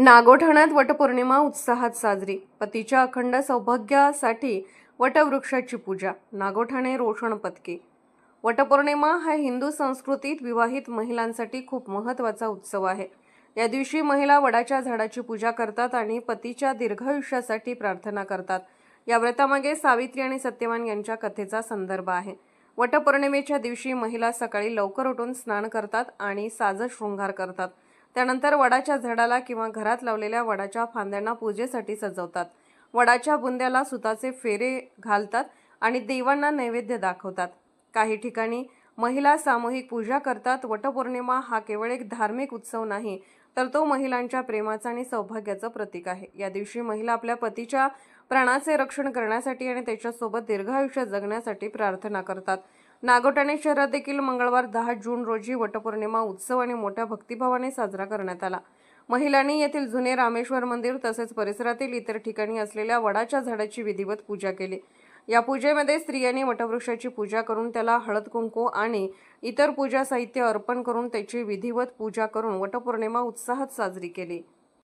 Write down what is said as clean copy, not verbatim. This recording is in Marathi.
नागोठाण्यात वटपौर्णिमा उत्साहात साजरी। पतीच्या अखंड सौभाग्यासाठी वटवृक्षाची पूजा। नागोठाणे रोषण पत्की। वटपौर्णिमा हा हिंदू संस्कृतीत विवाहित महिलांसाठी खूप महत्त्वाचा उत्सव आहे। या दिवशी महिला वडाच्या झाडाची पूजा करतात आणि पतीच्या दीर्घायुष्यासाठी प्रार्थना करतात। या व्रतामागे सावित्री आणि सत्यवान यांच्या कथेचा संदर्भ आहे। वटपौर्णिमेच्या दिवशी महिला सकाळी लवकर उठून स्नान करतात आणि साज शृंगार करतात। त्यानंतर वडाच्या झाडाला किंवा घरात लावलेल्या वडाच्या फांद्यांना पूजेसाठी सजवतात। वडाच्या बुंद्याला सुताचे फेरे घालतात आणि देवांना नैवेद्य दाखवतात। काही ठिकाणी महिला सामूहिक पूजा करतात। वटपौर्णिमा हा केवळ एक धार्मिक उत्सव नाही, तर तो महिलांच्या प्रेमाचं आणि सौभाग्याचं प्रतीक आहे। या दिवशी महिला आपल्या पतीच्या प्राणाचे रक्षण करण्यासाठी आणि त्याच्यासोबत दीर्घायुष्य जगण्यासाठी प्रार्थना करतात। नागोठाणे शहरात देखील मंगळवार 10 जून रोजी वटपौर्णिमा उत्सव आणि मोठ्या भक्तिभावाने साजरा करण्यात आला। महिलांनी येथील जुने रामेश्वर मंदिर तसेच परिसरातील इतर ठिकाणी असलेल्या वडाच्या झाडाची विधिवत पूजा केली। या पूजेमध्ये स्त्रियांनी वटवृक्षाची पूजा करून त्याला हळद कुंकू आणि इतर पूजा साहित्य अर्पण करून त्याची विधिवत पूजा करून वटपौर्णिमा उत्साहात साजरी केली।